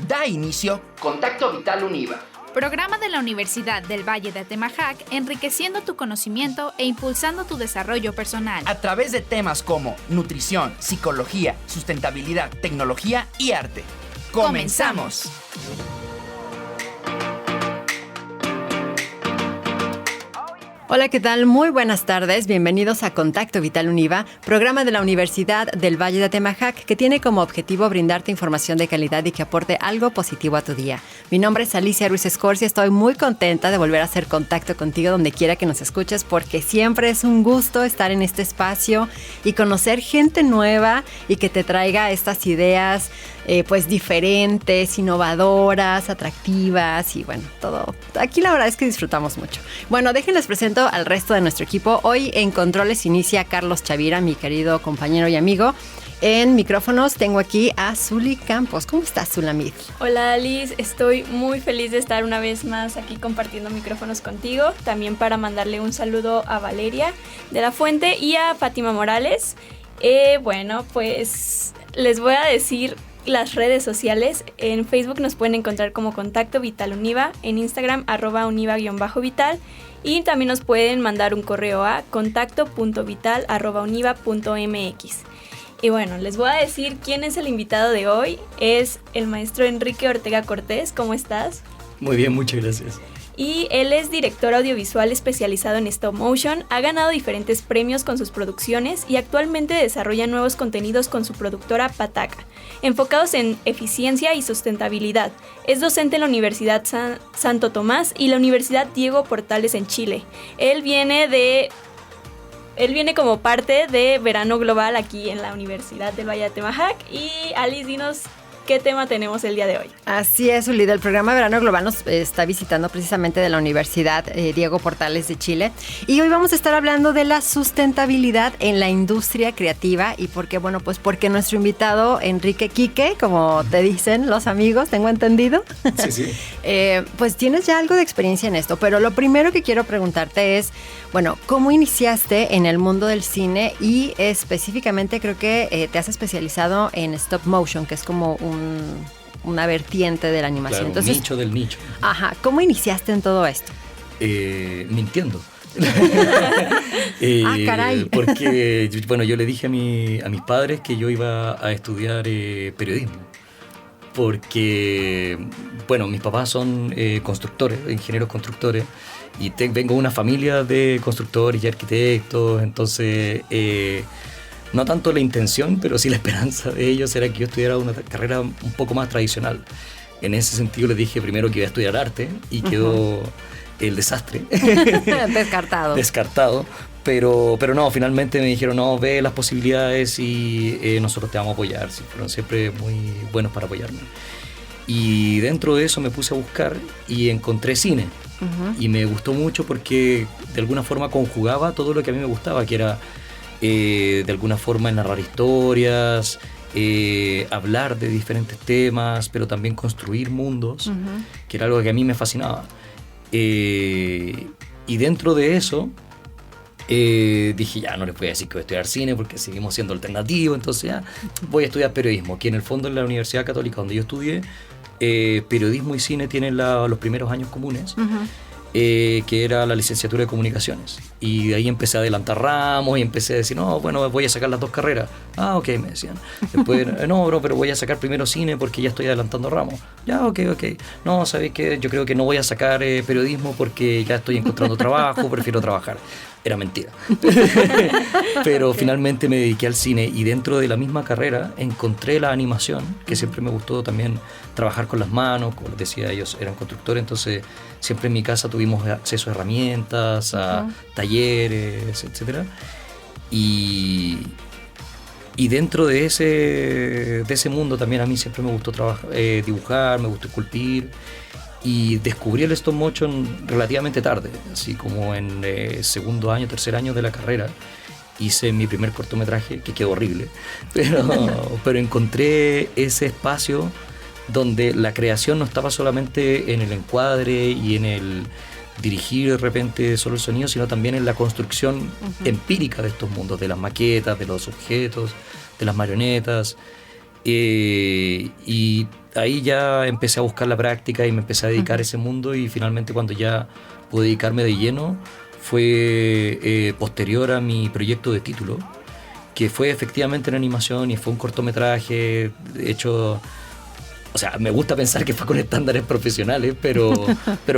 Da inicio Contacto Vital Univa, programa de la Universidad del Valle de Atemajac, enriqueciendo tu conocimiento e impulsando tu desarrollo personal. a través de temas como nutrición, psicología, sustentabilidad, tecnología y arte. ¡Comenzamos! Hola, ¿qué tal? Muy buenas tardes. Bienvenidos a Contacto Vital Univa, programa de la Universidad del Valle de Atemajac que tiene como objetivo brindarte información de calidad y que aporte algo positivo a tu día. Mi nombre es Alicia Ruiz Escorcia. Estoy muy contenta de volver a hacer contacto contigo donde quiera que nos escuches porque siempre es un gusto estar en este espacio y conocer gente nueva y que te traiga estas ideas pues diferentes, innovadoras, atractivas y bueno, todo. Aquí la verdad es que disfrutamos mucho. Bueno, déjenles presento al resto de nuestro equipo. Hoy en controles inicia Carlos Chavira, mi querido compañero y amigo. En micrófonos tengo aquí a Zuli Campos. ¿Cómo estás, Zulamit? Hola, Alice. Estoy muy feliz de estar una vez más aquí compartiendo micrófonos contigo. También para mandarle un saludo a Valeria de la Fuente y a Fátima Morales. Bueno, pues les voy a decir las redes sociales. En Facebook nos pueden encontrar como Contacto Vital Univa, en Instagram @univa_vital y también nos pueden mandar un correo a contacto.vital@univa.mx. Y bueno, les voy a decir quién es el invitado de hoy. Es el maestro Enrique Ortega Cortés. ¿Cómo estás? Muy bien, muchas gracias. Y él es director audiovisual especializado en stop motion, ha ganado diferentes premios con sus producciones y actualmente desarrolla nuevos contenidos con su productora Pataca, enfocados en eficiencia y sustentabilidad. Es docente en la Universidad Santo Tomás y la Universidad Diego Portales en Chile. Él viene como parte de Verano Global aquí en la Universidad del Valle de Atemajac. Y Alice, dinos ¿qué tema tenemos el día de hoy? Así es, Uli, del programa Verano Global nos está visitando precisamente de la Universidad Diego Portales de Chile. Y hoy vamos a estar hablando de la sustentabilidad en la industria creativa. ¿Y por qué? Bueno, pues porque nuestro invitado, Enrique Quique, como te dicen los amigos, tengo entendido. Sí. Pues tienes ya algo de experiencia en esto. Pero lo primero que quiero preguntarte es, bueno, ¿cómo iniciaste en el mundo del cine? Y específicamente creo que te has especializado en stop motion, que es como una vertiente de la animación. Claro, entonces, un nicho del nicho. Ajá, ¿cómo iniciaste en todo esto? Mintiendo. Caray. Porque, bueno, yo le dije a mis padres que yo iba a estudiar periodismo. Porque, bueno, mis papás son constructores, ingenieros constructores, y vengo de una familia de constructores y arquitectos, entonces no tanto la intención, pero sí la esperanza de ellos era que yo estudiara una carrera un poco más tradicional. En ese sentido les dije primero que iba a estudiar arte y quedó el desastre. Descartado. Pero no, finalmente me dijeron, no, ve las posibilidades y nosotros te vamos a apoyar. Sí, fueron siempre muy buenos para apoyarme. Y dentro de eso me puse a buscar y encontré cine. Y me gustó mucho porque de alguna forma conjugaba todo lo que a mí me gustaba, que era de alguna forma narrar historias, hablar de diferentes temas, pero también construir mundos, que era algo que a mí me fascinaba. Y dentro de eso dije, ya no les voy a decir que voy a estudiar cine porque seguimos siendo alternativos, entonces ya voy a estudiar periodismo, que en el fondo en la Universidad Católica donde yo estudié, periodismo y cine tienen los primeros años comunes, que era la licenciatura de comunicaciones, y de ahí empecé a adelantar ramos y empecé a decir, no, bueno, voy a sacar las dos carreras. Ah, ok, me decían. Después, no, bro, pero voy a sacar primero cine porque ya estoy adelantando ramos. Ya, ok. No, ¿sabes qué? Yo creo que no voy a sacar periodismo porque ya estoy encontrando trabajo, prefiero trabajar. Era mentira. Pero finalmente me dediqué al cine y dentro de la misma carrera encontré la animación, que siempre me gustó también trabajar con las manos, como les decía, ellos eran constructores, entonces siempre en mi casa tuvimos acceso a herramientas, a talleres, etcétera. Y dentro de ese mundo también a mí siempre me gustó dibujar, me gustó esculpir. Y descubrí el stop motion relativamente tarde, así como en segundo año, tercer año de la carrera. Hice mi primer cortometraje, que quedó horrible, pero encontré ese espacio donde la creación no estaba solamente en el encuadre y en el dirigir de repente solo el sonido, sino también en la construcción empírica de estos mundos, de las maquetas, de los objetos, de las marionetas. Y ahí ya empecé a buscar la práctica y me empecé a dedicar a ese mundo, y finalmente cuando ya pude dedicarme de lleno fue posterior a mi proyecto de título, que fue efectivamente en animación y fue un cortometraje hecho... O sea, me gusta pensar que fue con estándares profesionales, pero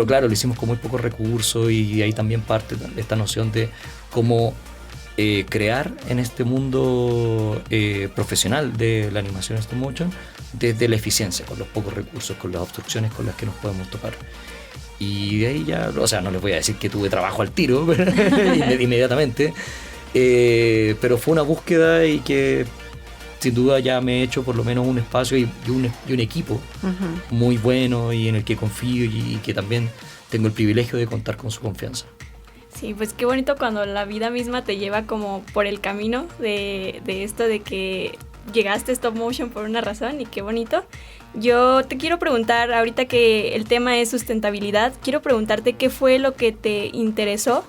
claro, lo hicimos con muy pocos recursos, y ahí también parte de esta noción de cómo crear en este mundo profesional de la animación stop motion desde la eficiencia, con los pocos recursos, con las obstrucciones con las que nos podemos topar. Y de ahí ya, o sea, no les voy a decir que tuve trabajo al tiro inmediatamente, pero fue una búsqueda, y que sin duda ya me he hecho por lo menos un espacio y un equipo muy bueno, y en el que confío, y que también tengo el privilegio de contar con su confianza. Sí, pues qué bonito cuando la vida misma te lleva como por el camino de esto de que llegaste a stop motion por una razón, y qué bonito. Yo te quiero preguntar, ahorita que el tema es sustentabilidad, quiero preguntarte qué fue lo que te interesó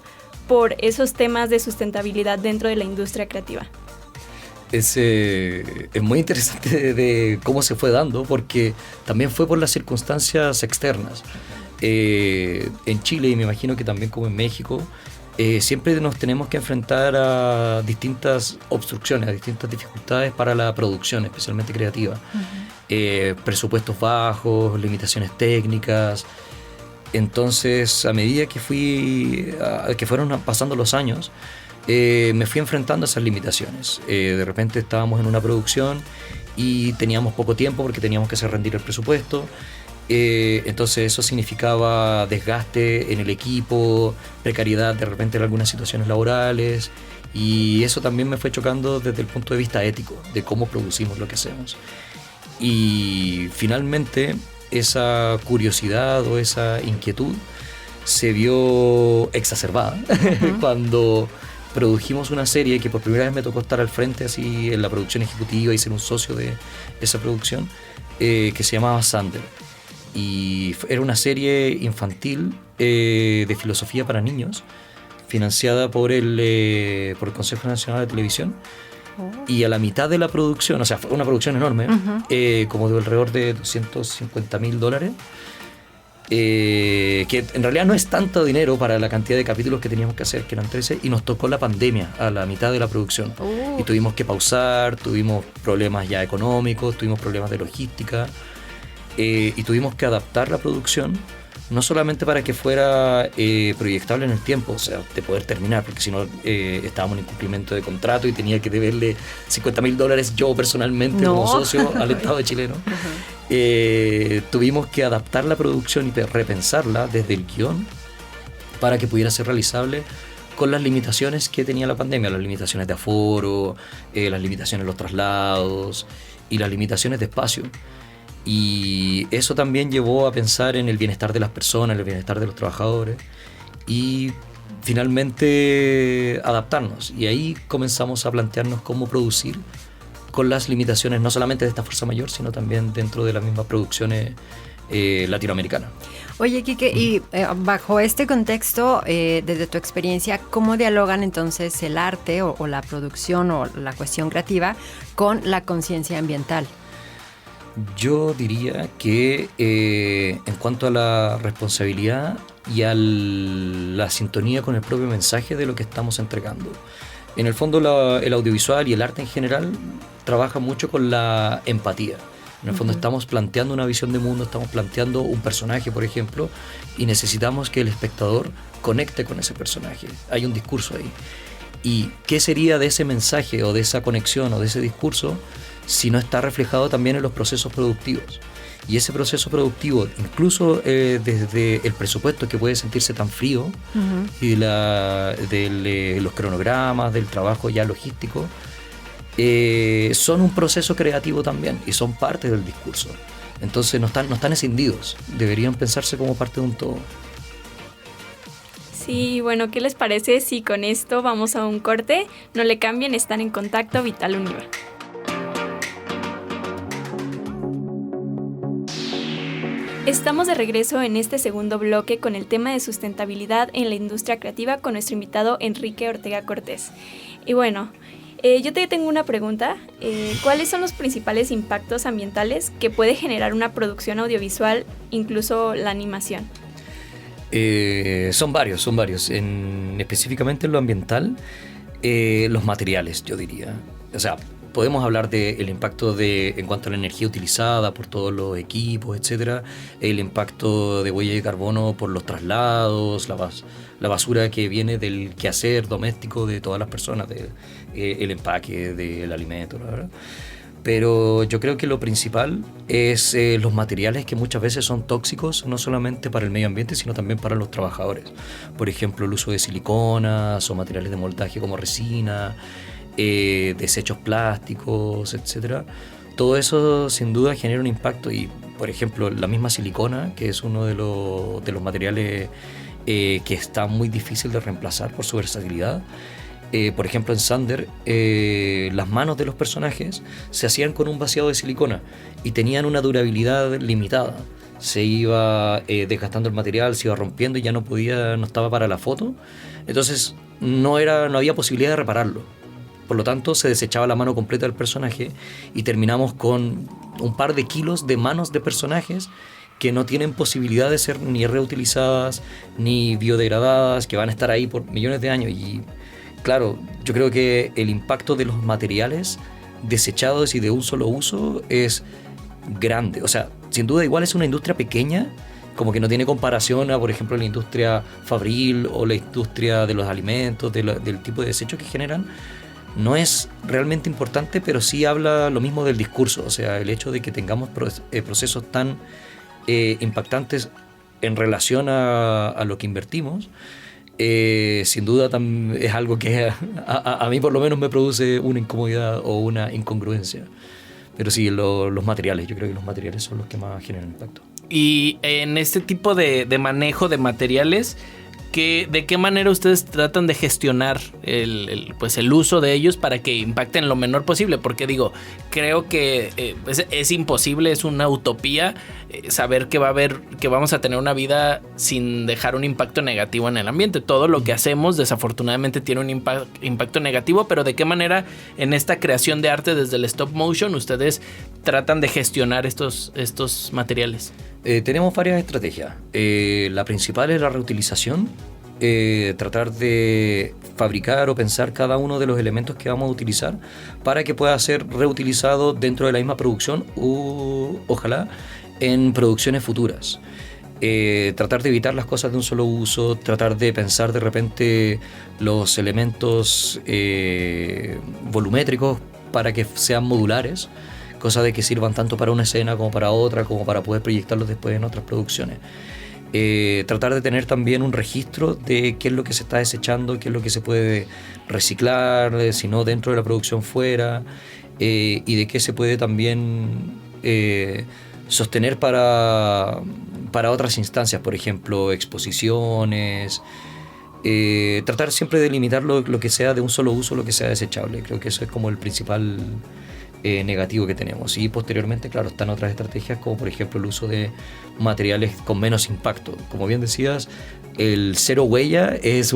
por esos temas de sustentabilidad dentro de la industria creativa. Es muy interesante de cómo se fue dando, porque también fue por las circunstancias externas. En Chile, y me imagino que también como en México, siempre nos tenemos que enfrentar a distintas obstrucciones, a distintas dificultades para la producción, especialmente creativa. Presupuestos bajos, limitaciones técnicas. Entonces, a medida que fueron pasando los años, me fui enfrentando a esas limitaciones. De repente estábamos en una producción y teníamos poco tiempo porque teníamos que hacer rendir el presupuesto. Entonces eso significaba desgaste en el equipo, precariedad de repente en algunas situaciones laborales, y eso también me fue chocando desde el punto de vista ético, de cómo producimos lo que hacemos. Y finalmente esa curiosidad o esa inquietud se vio exacerbada cuando produjimos una serie que por primera vez me tocó estar al frente, así en la producción ejecutiva, y ser un socio de esa producción, que se llamaba Sander. Y era una serie infantil de filosofía para niños, financiada por el Consejo Nacional de Televisión. Y a la mitad de la producción, o sea, fue una producción enorme, como de alrededor de $250,000, que en realidad no es tanto dinero para la cantidad de capítulos que teníamos que hacer, que eran 13, y nos tocó la pandemia a la mitad de la producción. Y tuvimos que pausar, tuvimos problemas ya económicos, tuvimos problemas de logística, y tuvimos que adaptar la producción, no solamente para que fuera proyectable en el tiempo, o sea, de poder terminar, porque si no estábamos en incumplimiento de contrato y tenía que deberle $50,000 yo personalmente como socio al Estado chileno. Tuvimos que adaptar la producción y repensarla desde el guión para que pudiera ser realizable con las limitaciones que tenía la pandemia, las limitaciones de aforo, las limitaciones de los traslados y las limitaciones de espacio. Y eso también llevó a pensar en el bienestar de las personas, el bienestar de los trabajadores, y finalmente adaptarnos. Y ahí comenzamos a plantearnos cómo producir con las limitaciones no solamente de esta fuerza mayor, sino también dentro de las mismas producciones latinoamericanas. Oye, Quique, y bajo este contexto, desde tu experiencia, ¿cómo dialogan entonces el arte o la producción o la cuestión creativa con la conciencia ambiental? Yo diría que en cuanto a la responsabilidad y a la sintonía con el propio mensaje de lo que estamos entregando. En el fondo el audiovisual y el arte en general trabaja mucho con la empatía. En el fondo estamos planteando una visión de mundo, estamos planteando un personaje, por ejemplo, y necesitamos que el espectador conecte con ese personaje. Hay un discurso ahí. ¿Y qué sería de ese mensaje o de esa conexión o de ese discurso si no está reflejado también en los procesos productivos? Y ese proceso productivo, incluso desde el presupuesto que puede sentirse tan frío, y de los cronogramas, del trabajo ya logístico, son un proceso creativo también y son parte del discurso. Entonces no están escindidos, deberían pensarse como parte de un todo. Sí, bueno, ¿qué les parece si con esto vamos a un corte? No le cambien, están en Contacto Vital Univa. Estamos de regreso en este segundo bloque con el tema de sustentabilidad en la industria creativa con nuestro invitado Enrique Ortega Cortés. Y bueno, Yo te tengo una pregunta. ¿Cuáles son los principales impactos ambientales que puede generar una producción audiovisual, incluso la animación? Son varios. Específicamente en lo ambiental, los materiales, yo diría. O sea, podemos hablar del impacto en cuanto a la energía utilizada por todos los equipos, etcétera, el impacto de huella de carbono por los traslados, la basura que viene del quehacer doméstico de todas las personas, el empaque del alimento, la verdad. Pero yo creo que lo principal es los materiales que muchas veces son tóxicos, no solamente para el medio ambiente, sino también para los trabajadores. Por ejemplo, el uso de siliconas o materiales de moldaje como resina, desechos plásticos, etcétera. Todo eso sin duda genera un impacto y, por ejemplo, la misma silicona, que es uno de los materiales que está muy difícil de reemplazar por su versatilidad. Por ejemplo, en Sander, las manos de los personajes se hacían con un vaciado de silicona y tenían una durabilidad limitada. Se iba desgastando el material, se iba rompiendo y ya no estaba para la foto. Entonces no había posibilidad de repararlo. Por lo tanto, se desechaba la mano completa del personaje y terminamos con un par de kilos de manos de personajes que no tienen posibilidad de ser ni reutilizadas ni biodegradadas, que van a estar ahí por millones de años. Y claro, yo creo que el impacto de los materiales desechados y de un solo uso es grande. O sea, sin duda igual es una industria pequeña, como que no tiene comparación a, por ejemplo, la industria fabril o la industria de los alimentos, del tipo de desechos que generan. No es realmente importante, pero sí habla lo mismo del discurso. O sea, el hecho de que tengamos procesos tan impactantes en relación a lo que invertimos, sin duda es algo que a mí por lo menos me produce una incomodidad o una incongruencia. Pero sí, los materiales, yo creo que los materiales son los que más generan impacto. Y en este tipo de manejo de materiales, ¿de qué manera ustedes tratan de gestionar el uso de ellos para que impacten lo menor posible? Porque creo que es imposible, es una utopía saber que vamos a tener una vida sin dejar un impacto negativo en el ambiente. Todo lo que hacemos desafortunadamente tiene un impacto negativo, pero ¿de qué manera en esta creación de arte desde el stop motion ustedes tratan de gestionar estos materiales? Tenemos varias estrategias. La principal es la reutilización. Tratar de fabricar o pensar cada uno de los elementos que vamos a utilizar para que pueda ser reutilizado dentro de la misma producción o ojalá en producciones futuras. Tratar de evitar las cosas de un solo uso, tratar de pensar de repente los elementos volumétricos para que sean modulares, cosa de que sirvan tanto para una escena como para otra, como para poder proyectarlos después en otras producciones. Tratar de tener también un registro de qué es lo que se está desechando, qué es lo que se puede reciclar, si no dentro de la producción fuera, y de qué se puede también sostener para otras instancias, por ejemplo, exposiciones. Tratar siempre de limitar lo que sea de un solo uso, lo que sea desechable. Creo que eso es como el principal negativo que tenemos. Y posteriormente, claro, están otras estrategias como por ejemplo el uso de materiales con menos impacto. Como bien decías, el cero huella es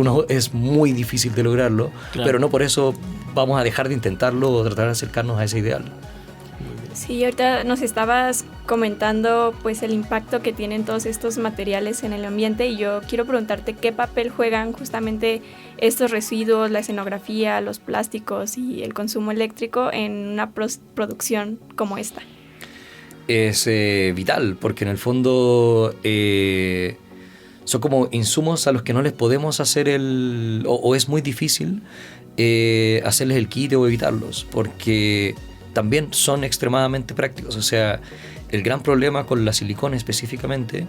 muy difícil de lograrlo, claro, pero no por eso vamos a dejar de intentarlo o tratar de acercarnos a ese ideal. Sí, ahorita nos estabas comentando pues el impacto que tienen todos estos materiales en el ambiente y yo quiero preguntarte qué papel juegan justamente estos residuos, la escenografía, los plásticos y el consumo eléctrico en una producción como esta. Es vital porque en el fondo son como insumos a los que no les podemos hacer o es muy difícil hacerles el quite o evitarlos porque también son extremadamente prácticos. O sea, el gran problema con la silicona específicamente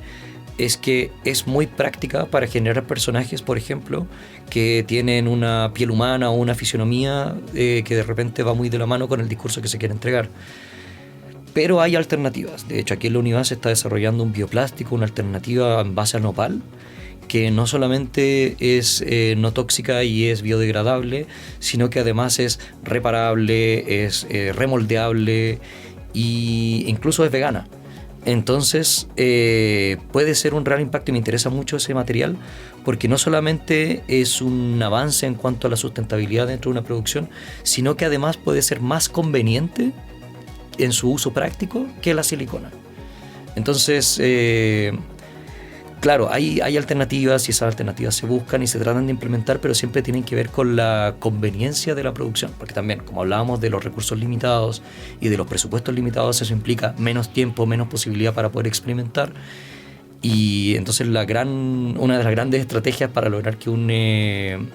es que es muy práctica para generar personajes, por ejemplo, que tienen una piel humana o una fisionomía que de repente va muy de la mano con el discurso que se quiere entregar. Pero hay alternativas. De hecho, aquí en la UNIVAS se está desarrollando un bioplástico, una alternativa en base a nopal, que no solamente es no tóxica y es biodegradable, sino que además es reparable, es remoldeable e incluso es vegana. Entonces puede ser un real impacto y me interesa mucho ese material porque no solamente es un avance en cuanto a la sustentabilidad dentro de una producción, sino que además puede ser más conveniente en su uso práctico que la silicona. Entonces, claro, hay alternativas y esas alternativas se buscan y se tratan de implementar, pero siempre tienen que ver con la conveniencia de la producción, porque también, como hablábamos de los recursos limitados y de los presupuestos limitados, eso implica menos tiempo, menos posibilidad para poder experimentar. Y entonces una de las grandes estrategias para lograr que un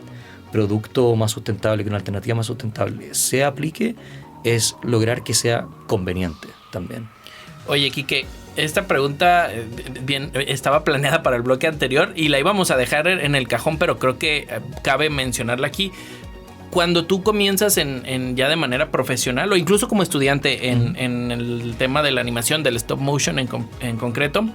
producto más sustentable, que una alternativa más sustentable se aplique, es lograr que sea conveniente también. Oye, Quique, esta pregunta bien estaba planeada para el bloque anterior y la íbamos a dejar en el cajón, pero creo que cabe mencionarla aquí. Cuando tú comienzas en ya de manera profesional o incluso como estudiante en el tema de la animación, del stop motion en concreto,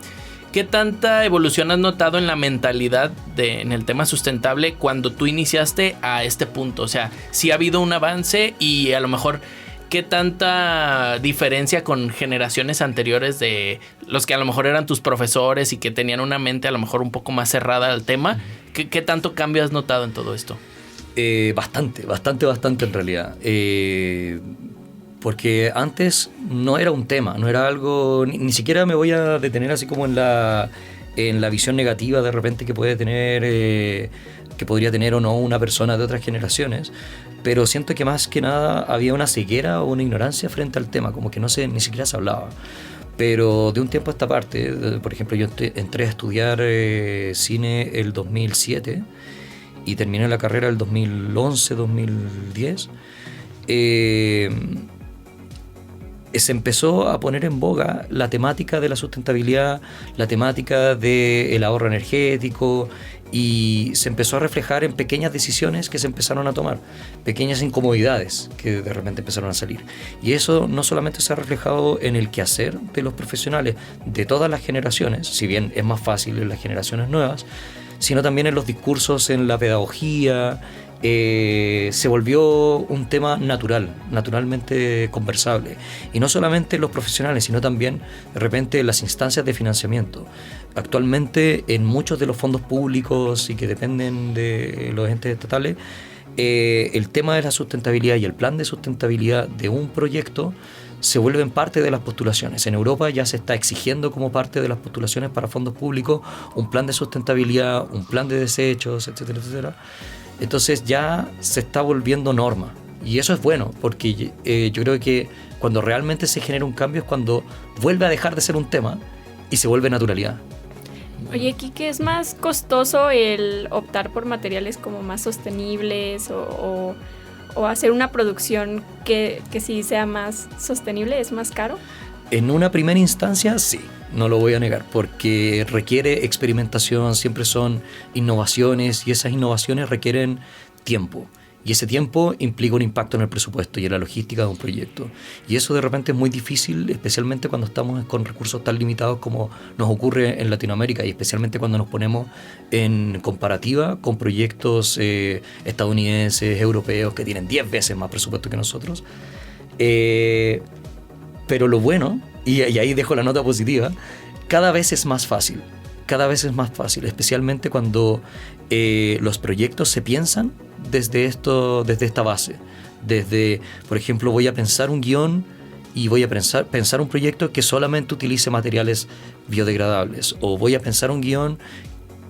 ¿qué tanta evolución has notado en la mentalidad en el tema sustentable cuando tú iniciaste a este punto? O sea, ¿sí ha habido un avance y a lo mejor qué tanta diferencia con generaciones anteriores de los que a lo mejor eran tus profesores y que tenían una mente a lo mejor un poco más cerrada al tema? ¿Qué tanto cambio has notado en todo esto? Bastante en realidad. Porque antes no era un tema, no era algo, ni siquiera me voy a detener así como en la visión negativa de repente que puede tener, que podría tener o no una persona de otras generaciones, pero siento que más que nada había una ceguera o una ignorancia frente al tema, como que ni siquiera se hablaba. Pero de un tiempo a esta parte, por ejemplo, yo entré a estudiar cine el 2007 y terminé la carrera el 2011, 2010. Se empezó a poner en boga la temática de la sustentabilidad, la temática del ahorro energético, y se empezó a reflejar en pequeñas decisiones que se empezaron a tomar, pequeñas incomodidades que de repente empezaron a salir. Y eso no solamente se ha reflejado en el quehacer de los profesionales de todas las generaciones, si bien es más fácil en las generaciones nuevas, sino también en los discursos, en la pedagogía. Se volvió un tema naturalmente conversable, y no solamente los profesionales, sino también de repente las instancias de financiamiento. Actualmente en muchos de los fondos públicos y que dependen de los entes estatales, el tema de la sustentabilidad y el plan de sustentabilidad de un proyecto se vuelven parte de las postulaciones. En Europa ya se está exigiendo como parte de las postulaciones para fondos públicos un plan de sustentabilidad, un plan de desechos, etcétera, etcétera. Entonces ya se está volviendo norma, y eso es bueno, porque yo creo que cuando realmente se genera un cambio es cuando vuelve a dejar de ser un tema y se vuelve naturalidad. Oye, Quique, ¿es más costoso el optar por materiales como más sostenibles o hacer una producción que sí sea más sostenible? ¿Es más caro? En una primera instancia, sí, no lo voy a negar, porque requiere experimentación, siempre son innovaciones, y esas innovaciones requieren tiempo. Y ese tiempo implica un impacto en el presupuesto y en la logística de un proyecto. Y eso de repente es muy difícil, especialmente cuando estamos con recursos tan limitados como nos ocurre en Latinoamérica, y especialmente cuando nos ponemos en comparativa con proyectos estadounidenses, europeos, que tienen 10 veces más presupuesto que nosotros. Pero lo bueno, y ahí dejo la nota positiva, cada vez es más fácil, especialmente cuando los proyectos se piensan desde esta base. Desde, por ejemplo, voy a pensar un guión y voy a pensar un proyecto que solamente utilice materiales biodegradables, o voy a pensar un guión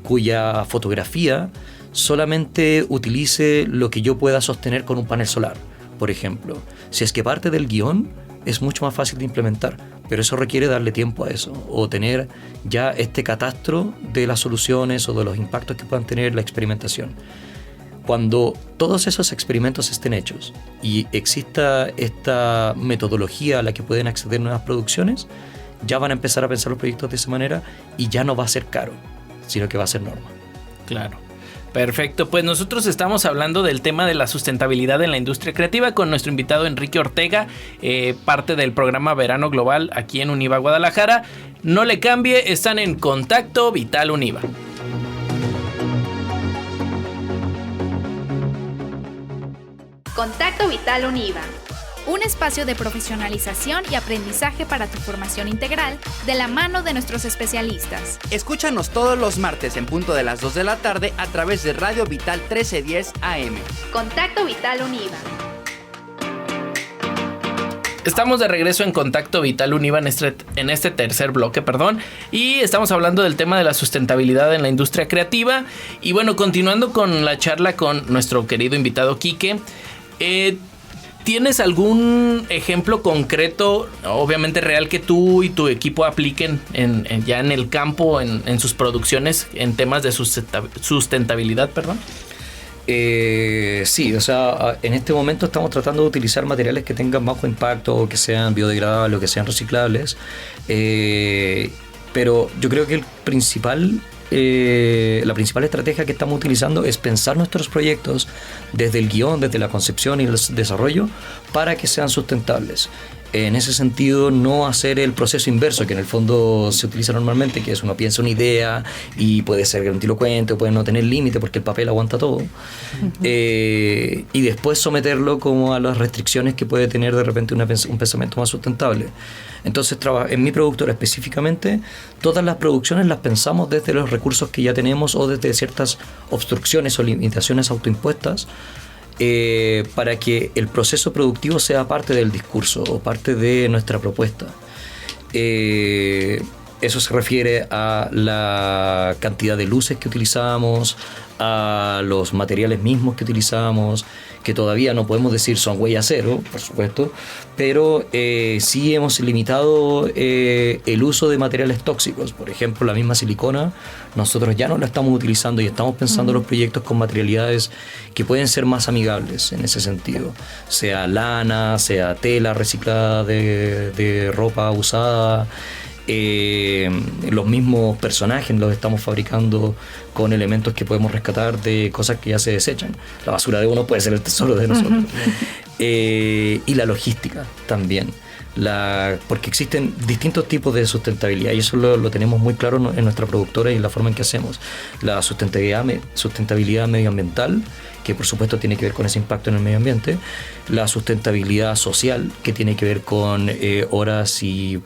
cuya fotografía solamente utilice lo que yo pueda sostener con un panel solar, por ejemplo. Si es que parte del guión, es mucho más fácil de implementar, pero eso requiere darle tiempo a eso, o tener ya este catastro de las soluciones o de los impactos que puedan tener la experimentación. Cuando todos esos experimentos estén hechos y exista esta metodología a la que pueden acceder nuevas producciones, ya van a empezar a pensar los proyectos de esa manera, y ya no va a ser caro, sino que va a ser norma. Claro. Perfecto, pues nosotros estamos hablando del tema de la sustentabilidad en la industria creativa con nuestro invitado Enrique Ortega, parte del programa Verano Global aquí en Univa Guadalajara. No le cambie, están en Contacto Vital Univa. Contacto Vital Univa, un espacio de profesionalización y aprendizaje para tu formación integral de la mano de nuestros especialistas. Escúchanos todos los martes en punto de las 2 de la tarde a través de Radio Vital 1310 AM. Contacto Vital Univa. Estamos de regreso en Contacto Vital Univa en este tercer bloque, y estamos hablando del tema de la sustentabilidad en la industria creativa. Y bueno, continuando con la charla con nuestro querido invitado Quique, ¿tienes algún ejemplo concreto, obviamente real, que tú y tu equipo apliquen ya en el campo, en sus producciones, en temas de sustentabilidad, Sí, o sea, en este momento estamos tratando de utilizar materiales que tengan bajo impacto, que sean biodegradables o que sean reciclables, pero yo creo que la principal estrategia que estamos utilizando es pensar nuestros proyectos desde el guión, desde la concepción y el desarrollo para que sean sustentables. En ese sentido, no hacer el proceso inverso que en el fondo se utiliza normalmente, que es uno piensa una idea y puede ser grandilocuente o puede no tener límite porque el papel aguanta todo, y después someterlo como a las restricciones que puede tener de repente un pensamiento más sustentable. Entonces, en mi productora específicamente, todas las producciones las pensamos desde los recursos que ya tenemos o desde ciertas obstrucciones o limitaciones autoimpuestas, para que el proceso productivo sea parte del discurso o parte de nuestra propuesta. Eso se refiere a la cantidad de luces que utilizamos, a los materiales mismos que utilizamos, que todavía no podemos decir son huella cero, por supuesto, pero sí hemos limitado el uso de materiales tóxicos. Por ejemplo, la misma silicona, nosotros ya no la estamos utilizando y estamos pensando los proyectos con materialidades que pueden ser más amigables en ese sentido, sea lana, sea tela reciclada de ropa usada. Los mismos personajes los estamos fabricando con elementos que podemos rescatar de cosas que ya se desechan. La basura de uno puede ser el tesoro de nosotros. Y la logística también. Porque existen distintos tipos de sustentabilidad y eso lo tenemos muy claro en nuestra productora y en la forma en que hacemos. La sustentabilidad medioambiental, que por supuesto tiene que ver con ese impacto en el medio ambiente. La sustentabilidad social, que tiene que ver con horas y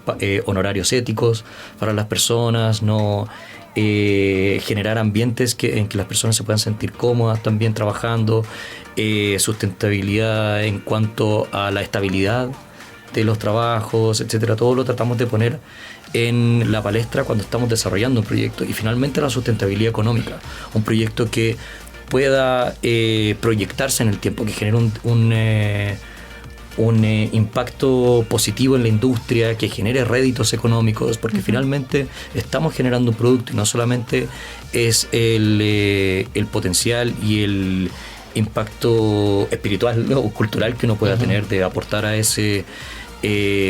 honorarios éticos para las personas, no generar ambientes en que las personas se puedan sentir cómodas también trabajando. Sustentabilidad en cuanto a la estabilidad de los trabajos, etcétera. Todo lo tratamos de poner en la palestra cuando estamos desarrollando un proyecto. Y finalmente la sustentabilidad económica, un proyecto que pueda proyectarse en el tiempo, que genere un impacto positivo en la industria, que genere réditos económicos, porque finalmente estamos generando un producto y no solamente es el potencial y el impacto espiritual o cultural que uno pueda tener de aportar a ese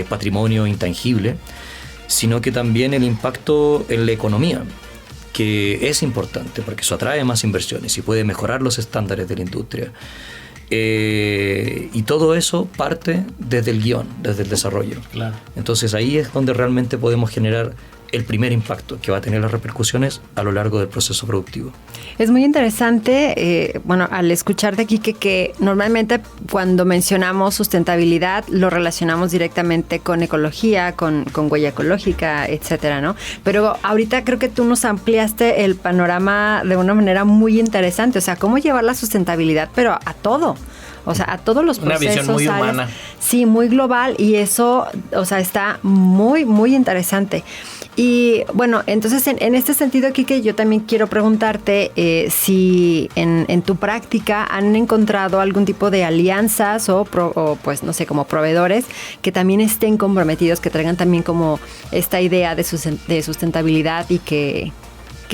patrimonio intangible, sino que también el impacto en la economía, que es importante porque eso atrae más inversiones y puede mejorar los estándares de la industria. Y todo eso parte desde el guión, desde el desarrollo. Claro. Entonces ahí es donde realmente podemos generar el primer impacto que va a tener las repercusiones a lo largo del proceso productivo. Es muy interesante, al escucharte aquí que normalmente cuando mencionamos sustentabilidad lo relacionamos directamente con ecología, con huella ecológica, etcétera, ¿no? Pero ahorita creo que tú nos ampliaste el panorama de una manera muy interesante, o sea, cómo llevar la sustentabilidad, pero a todo. O sea, a todos los procesos. Una visión muy humana. Sí, muy global y eso, o sea, está muy, muy interesante. Y bueno, entonces en este sentido, Quique, yo también quiero preguntarte si en tu práctica han encontrado algún tipo de alianzas o pues no sé, como proveedores que también estén comprometidos, que traigan también como esta idea de sustentabilidad y que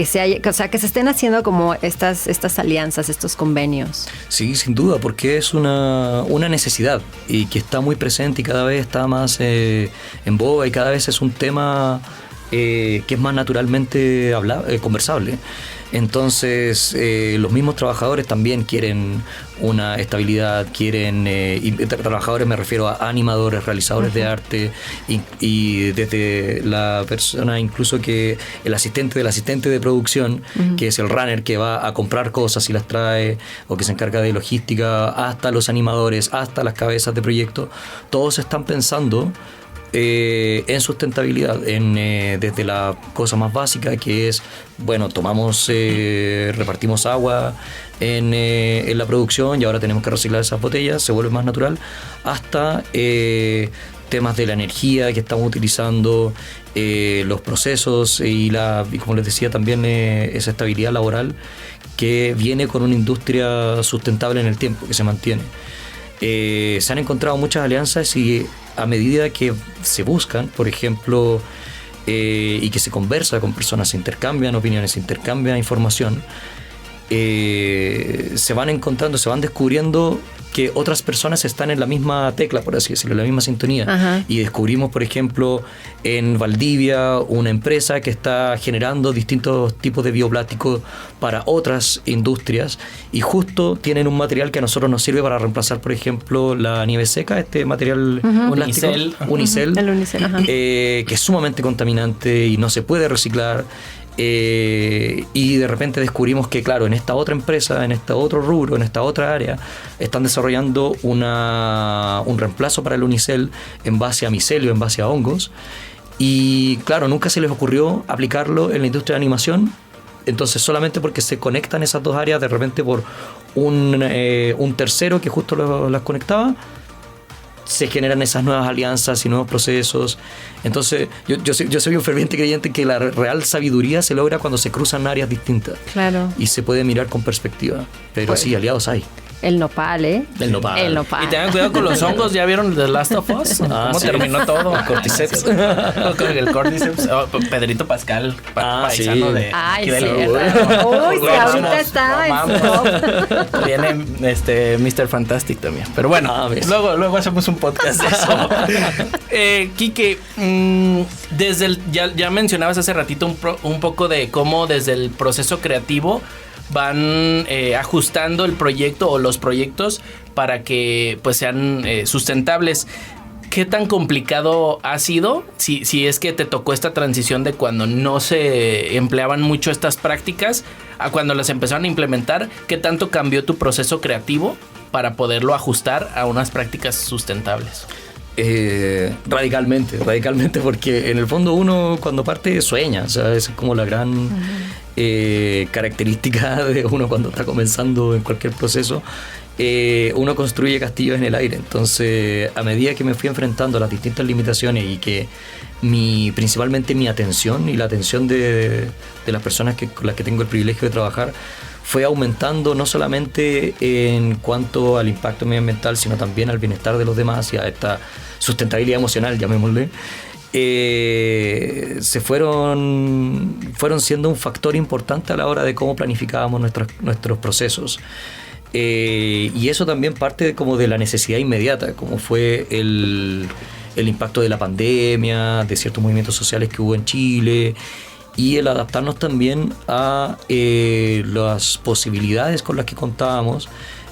se estén haciendo como estas alianzas, estos convenios. Sí, sin duda, porque es una necesidad y que está muy presente y cada vez está más en boga y cada vez es un tema que es más naturalmente conversable. Entonces, los mismos trabajadores también quieren una estabilidad, quieren, y trabajadores me refiero a animadores, realizadores de arte, y desde la persona incluso que el asistente del asistente de producción, que es el runner que va a comprar cosas y las trae, o que se encarga de logística, hasta los animadores, hasta las cabezas de proyecto, todos están pensando en sustentabilidad, desde la cosa más básica, que es, bueno, repartimos agua en la producción y ahora tenemos que reciclar esas botellas, se vuelve más natural, hasta temas de la energía que estamos utilizando, los procesos y como les decía también, esa estabilidad laboral que viene con una industria sustentable en el tiempo, que se mantiene. Se han encontrado muchas alianzas, y a medida que se buscan, por ejemplo, y que se conversa con personas, se intercambian opiniones, se intercambia información, se van encontrando, se van descubriendo que otras personas están en la misma tecla, por así decirlo, en la misma sintonía. Ajá. Y descubrimos, por ejemplo, en Valdivia, una empresa que está generando distintos tipos de bioplásticos para otras industrias, y justo tienen un material que a nosotros nos sirve para reemplazar, por ejemplo, la nieve seca, este material plástico, Unicel, el Unicel, que es sumamente contaminante y no se puede reciclar. Y de repente descubrimos que, claro, en esta otra empresa, en este otro rubro, en esta otra área, están desarrollando un reemplazo para el Unicel en base a micelio, en base a hongos, y claro, nunca se les ocurrió aplicarlo en la industria de animación. Entonces, solamente porque se conectan esas dos áreas, de repente por un tercero que justo las conectaba, se generan esas nuevas alianzas y nuevos procesos. Entonces, yo soy un ferviente creyente que la real sabiduría se logra cuando se cruzan áreas distintas. Claro. Y se puede mirar con perspectiva. Pero pues, sí, aliados hay. El nopal, ¿eh? El nopal. Y tengan cuidado con los hongos. ¿Ya vieron The Last of Us? ¿Cómo terminó todo? Cordyceps. Con el Cordyceps. Pedrito Pascal, paisano sí. de... Ay, sí. Uy, sí, ahorita está en top. Viene Mr. Fantastic también. Pero bueno, luego hacemos un podcast de eso. Quique, desde ya mencionabas hace ratito un poco de cómo desde el proceso creativo van ajustando el proyecto o los proyectos para que pues sean sustentables. ¿Qué tan complicado ha sido? Si es que te tocó esta transición de cuando no se empleaban mucho estas prácticas a cuando las empezaron a implementar, ¿qué tanto cambió tu proceso creativo para poderlo ajustar a unas prácticas sustentables? Radicalmente, porque en el fondo uno cuando parte sueña, o sea, es como la gran característica de uno cuando está comenzando en cualquier proceso. Uno construye castillos en el aire. Entonces, a medida que me fui enfrentando a las distintas limitaciones y que principalmente mi atención y la atención de las personas con las que tengo el privilegio de trabajar fue aumentando, no solamente en cuanto al impacto medioambiental, sino también al bienestar de los demás y a esta sustentabilidad emocional, llamémosle, se fueron siendo un factor importante a la hora de cómo planificábamos nuestros procesos. Y eso también parte como de la necesidad inmediata, como fue el impacto de la pandemia, de ciertos movimientos sociales que hubo en Chile, y el adaptarnos también a las posibilidades con las que contábamos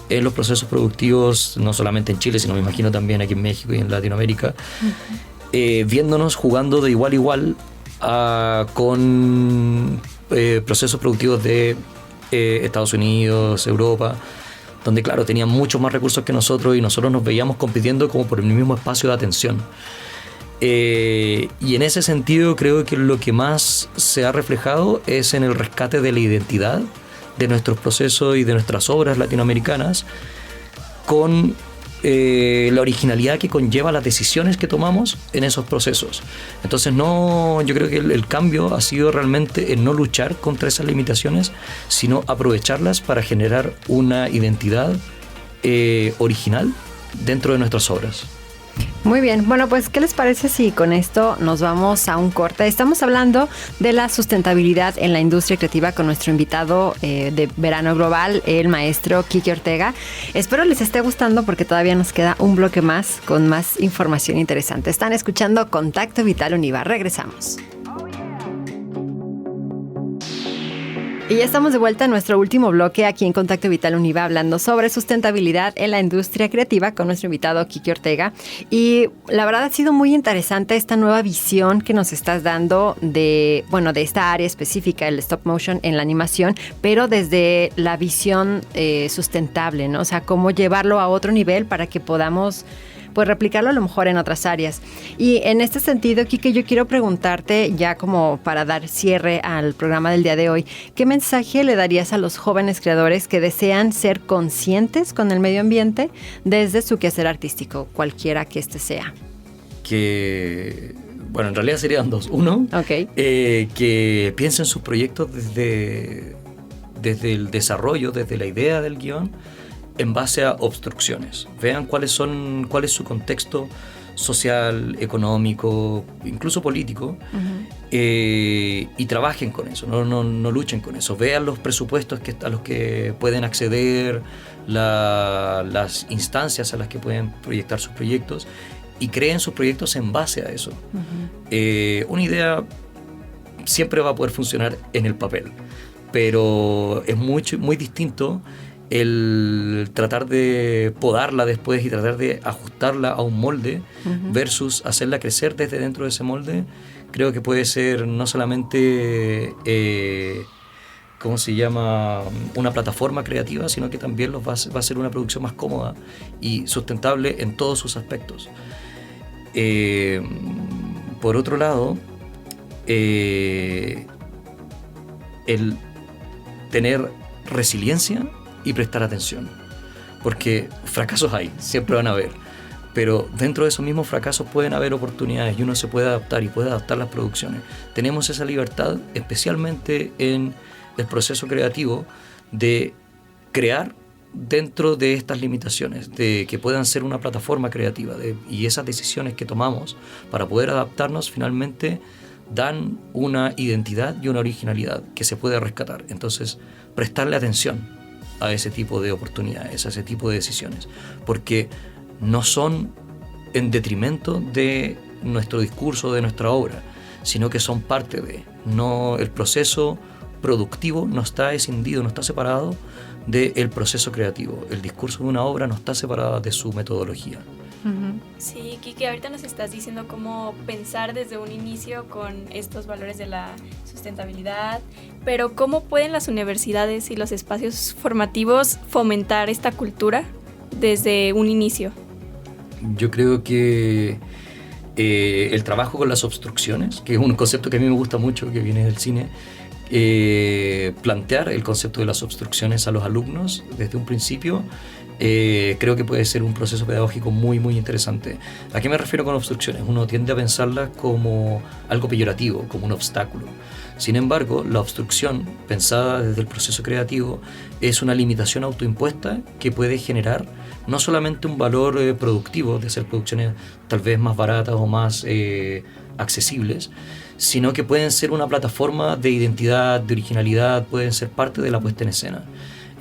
en los procesos productivos, no solamente en Chile, sino me imagino también aquí en México y en Latinoamérica, viéndonos jugando de igual a igual con procesos productivos de Estados Unidos, Europa, donde claro, tenían muchos más recursos que nosotros y nosotros nos veíamos compitiendo como por el mismo espacio de atención. Y en ese sentido creo que lo que más se ha reflejado es en el rescate de la identidad de nuestros procesos y de nuestras obras latinoamericanas, con la originalidad que conlleva las decisiones que tomamos en esos procesos. Entonces yo creo que el cambio ha sido realmente en no luchar contra esas limitaciones, sino aprovecharlas para generar una identidad original dentro de nuestras obras. Muy bien, bueno, pues ¿qué les parece si con esto nos vamos a un corte? Estamos hablando de la sustentabilidad en la industria creativa con nuestro invitado de Verano Global, el maestro Quique Ortega. Espero les esté gustando porque todavía nos queda un bloque más con más información interesante. Están escuchando Contacto Vital Univa. Regresamos. Oh, yeah. Y ya estamos de vuelta en nuestro último bloque aquí en Contacto Vital Univa, hablando sobre sustentabilidad en la industria creativa con nuestro invitado Kiki Ortega. Y la verdad ha sido muy interesante esta nueva visión que nos estás dando de esta área específica, el stop motion en la animación, pero desde la visión sustentable, ¿no? O sea, cómo llevarlo a otro nivel para que podamos pues replicarlo a lo mejor en otras áreas. Y en este sentido, Kike, yo quiero preguntarte, ya como para dar cierre al programa del día de hoy, ¿qué mensaje le darías a los jóvenes creadores que desean ser conscientes con el medio ambiente desde su quehacer artístico, cualquiera que este sea? Que, bueno, en realidad serían dos. Uno, que piensen sus proyectos desde el desarrollo, desde la idea del guión, en base a obstrucciones. Vean cuál es su contexto social, económico, incluso político, y trabajen con eso, no luchen con eso. Vean los presupuestos a los que pueden acceder, las instancias a las que pueden proyectar sus proyectos, y creen sus proyectos en base a eso. Una idea siempre va a poder funcionar en el papel, pero es muy distinto el tratar de podarla después y tratar de ajustarla a un molde versus hacerla crecer desde dentro de ese molde. Creo que puede ser no solamente una plataforma creativa, sino que también va a ser una producción más cómoda y sustentable en todos sus aspectos. Por otro lado, el tener resiliencia y prestar atención, porque fracasos siempre van a haber, pero dentro de esos mismos fracasos pueden haber oportunidades y uno se puede adaptar y puede adaptar las producciones. Tenemos esa libertad, especialmente en el proceso creativo, de crear dentro de estas limitaciones, de que puedan ser una plataforma creativa, y esas decisiones que tomamos para poder adaptarnos finalmente dan una identidad y una originalidad que se puede rescatar. Entonces, prestarle atención a ese tipo de oportunidades, a ese tipo de decisiones, porque no son en detrimento de nuestro discurso, de nuestra obra, sino que son parte de. El proceso productivo no está escindido, no está separado del proceso creativo. El discurso de una obra no está separado de su metodología. Sí, Kike, ahorita nos estás diciendo cómo pensar desde un inicio con estos valores de la sustentabilidad, pero ¿cómo pueden las universidades y los espacios formativos fomentar esta cultura desde un inicio? Yo creo que el trabajo con las obstrucciones, que es un concepto que a mí me gusta mucho, que viene del cine, plantear el concepto de las obstrucciones a los alumnos desde un principio, creo que puede ser un proceso pedagógico muy, muy interesante. ¿A qué me refiero con obstrucciones? Uno tiende a pensarlas como algo peyorativo, como un obstáculo. Sin embargo, la obstrucción, pensada desde el proceso creativo, es una limitación autoimpuesta que puede generar no solamente un valor productivo, de hacer producciones tal vez más baratas o más accesibles, sino que pueden ser una plataforma de identidad, de originalidad, pueden ser parte de la puesta en escena.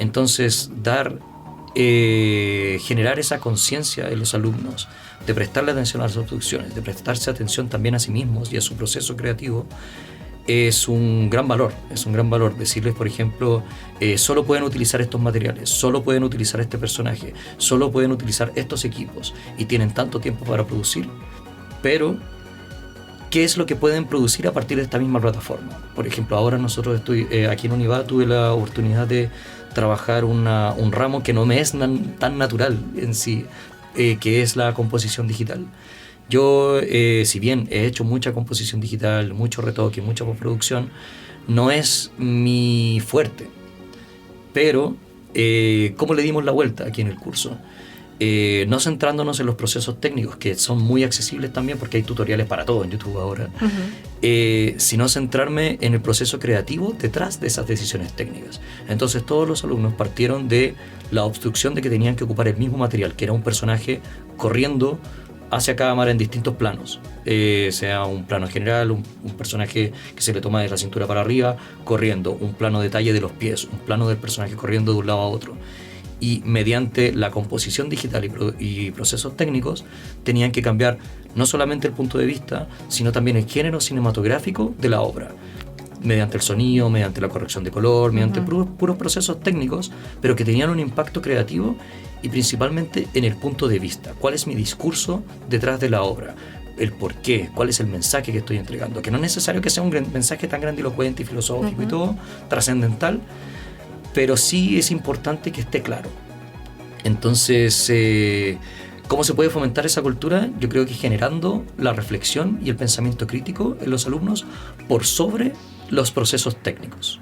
Entonces, generar esa conciencia en los alumnos, de prestarle atención a las obstrucciones, de prestarse atención también a sí mismos y a su proceso creativo, es un gran valor. Decirles, por ejemplo, solo pueden utilizar estos materiales, solo pueden utilizar este personaje, solo pueden utilizar estos equipos y tienen tanto tiempo para producir, pero ¿qué es lo que pueden producir a partir de esta misma plataforma? Por ejemplo, ahora nosotros aquí en Univa tuve la oportunidad de trabajar un ramo que no me es tan natural en sí, que es la composición digital. Yo, si bien he hecho mucha composición digital, mucho retoque, mucha postproducción, no es mi fuerte. Pero, ¿cómo le dimos la vuelta aquí en el curso? No centrándonos en los procesos técnicos, que son muy accesibles también porque hay tutoriales para todo en YouTube ahora, sino centrarme en el proceso creativo detrás de esas decisiones técnicas. Entonces todos los alumnos partieron de la obstrucción de que tenían que ocupar el mismo material, que era un personaje corriendo hacia cámara en distintos planos, sea un plano general, un personaje que se le toma de la cintura para arriba corriendo, un plano detalle de los pies, un plano del personaje corriendo de un lado a otro. Y mediante la composición digital y procesos técnicos tenían que cambiar no solamente el punto de vista, sino también el género cinematográfico de la obra. mediante el sonido, mediante la corrección de color, mediante puros procesos técnicos, pero que tenían un impacto creativo y principalmente en el punto de vista. ¿Cuál es mi discurso detrás de la obra? El por qué, cuál es el mensaje que estoy entregando. Que no es necesario que sea un mensaje tan grandilocuente y filosófico y todo, trascendental, pero sí es importante que esté claro. Entonces, ¿cómo se puede fomentar esa cultura? Yo creo que generando la reflexión y el pensamiento crítico en los alumnos por sobre los procesos técnicos.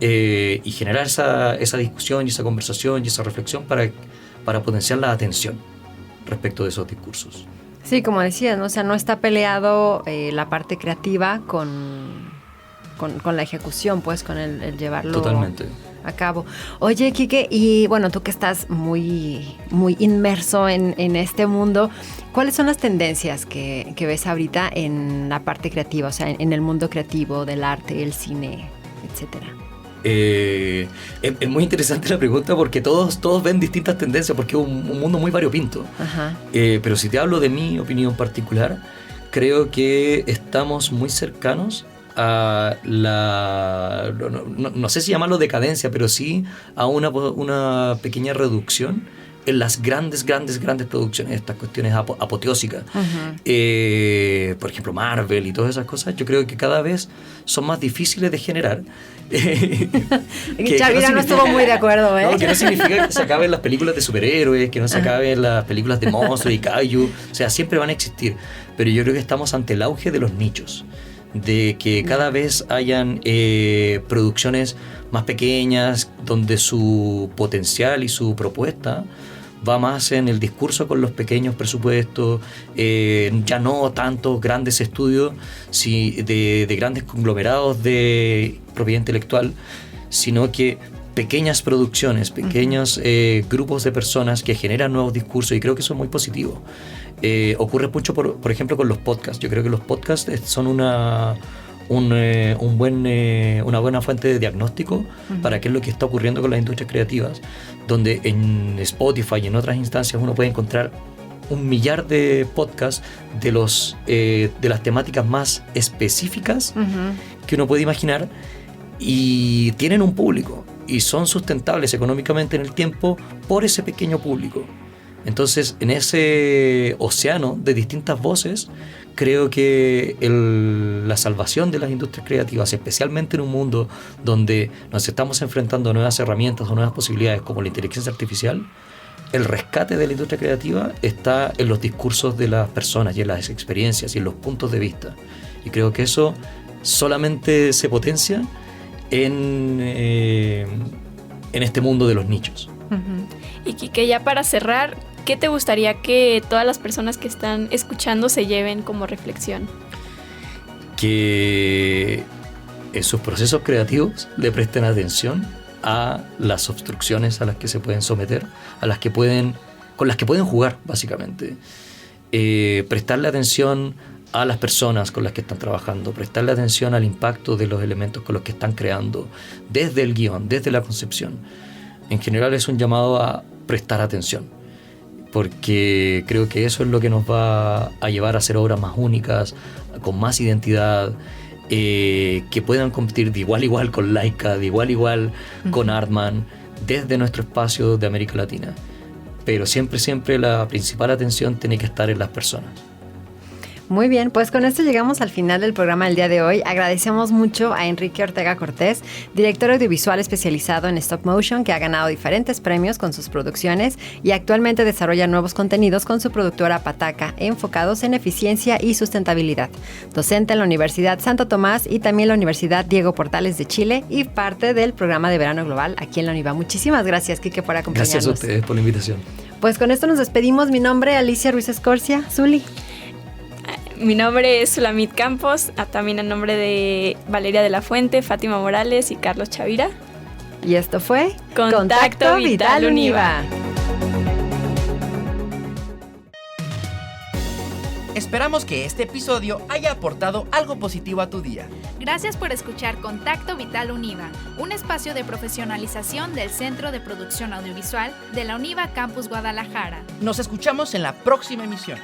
Y generar esa discusión y esa conversación y esa reflexión para potenciar la atención respecto de esos discursos. Sí, como decías, ¿no? O sea, no está peleado la parte creativa con la ejecución, pues, con el llevarlo Totalmente a cabo. Oye, Quique, y bueno, tú que estás muy, muy inmerso en este mundo, ¿cuáles son las tendencias que ves ahorita en la parte creativa, o sea, en el mundo creativo del arte, el cine, etcétera? Es muy interesante la pregunta porque todos ven distintas tendencias porque es un mundo muy variopinto. Ajá. Pero si te hablo de mi opinión particular, creo que estamos muy cercanos a la... No sé si llamarlo decadencia, pero sí a una pequeña reducción en las grandes producciones, estas cuestiones apoteósicas. Por ejemplo, Marvel y todas esas cosas, yo creo que cada vez son más difíciles de generar. Chavira no estuvo muy de acuerdo, ¿eh? No, que no significa que se acaben las películas de superhéroes, que no se acaben las películas de monstruos y kaiju, o sea, siempre van a existir, pero yo creo que estamos ante el auge de los nichos, de que cada vez hayan producciones más pequeñas, donde su potencial y su propuesta va más en el discurso con los pequeños presupuestos, ya no tantos grandes estudios de grandes conglomerados de propiedad intelectual, sino que pequeñas producciones, pequeños grupos de personas que generan nuevos discursos, y creo que eso es muy positivo. Ocurre mucho, por ejemplo, con los podcasts. Yo creo que los podcasts son una buena fuente de diagnóstico para qué es lo que está ocurriendo con las industrias creativas, donde en Spotify y en otras instancias uno puede encontrar 1 millar de podcasts de las temáticas más específicas que uno puede imaginar, y tienen un público y son sustentables económicamente en el tiempo por ese pequeño público. Entonces, en ese océano de distintas voces, creo que la salvación de las industrias creativas, especialmente en un mundo donde nos estamos enfrentando a nuevas herramientas o nuevas posibilidades como la inteligencia artificial, el rescate de la industria creativa está en los discursos de las personas y en las experiencias y en los puntos de vista. Y creo que eso solamente se potencia en este mundo de los nichos. Y Quique, ya para cerrar, ¿qué te gustaría que todas las personas que están escuchando se lleven como reflexión? Que en sus procesos creativos le presten atención a las obstrucciones a las que se pueden someter, con las que pueden jugar, básicamente. Prestarle atención a las personas con las que están trabajando, prestarle atención al impacto de los elementos con los que están creando, desde el guión, desde la concepción. En general es un llamado a prestar atención, porque creo que eso es lo que nos va a llevar a hacer obras más únicas, con más identidad, que puedan competir de igual a igual con Laika, de igual a igual con Artman, desde nuestro espacio de América Latina. Pero siempre la principal atención tiene que estar en las personas. Muy bien, pues con esto llegamos al final del programa del día de hoy. Agradecemos mucho a Enrique Ortega Cortés, director audiovisual especializado en stop motion, que ha ganado diferentes premios con sus producciones y actualmente desarrolla nuevos contenidos con su productora Pataca, enfocados en eficiencia y sustentabilidad. Docente en la Universidad Santo Tomás y también la Universidad Diego Portales de Chile, y parte del programa de verano global aquí en la UNIVA. Muchísimas gracias, Quique, por acompañarnos. Gracias a ustedes por la invitación. Pues con esto nos despedimos. Mi nombre es Alicia Ruiz Escorcia. Zuli. Mi nombre es Sulamit Campos, también en nombre de Valeria de la Fuente, Fátima Morales y Carlos Chavira. Y esto fue Contacto Vital UNIVA. Esperamos que este episodio haya aportado algo positivo a tu día. Gracias por escuchar Contacto Vital UNIVA, un espacio de profesionalización del Centro de Producción Audiovisual de la UNIVA Campus Guadalajara. Nos escuchamos en la próxima emisión.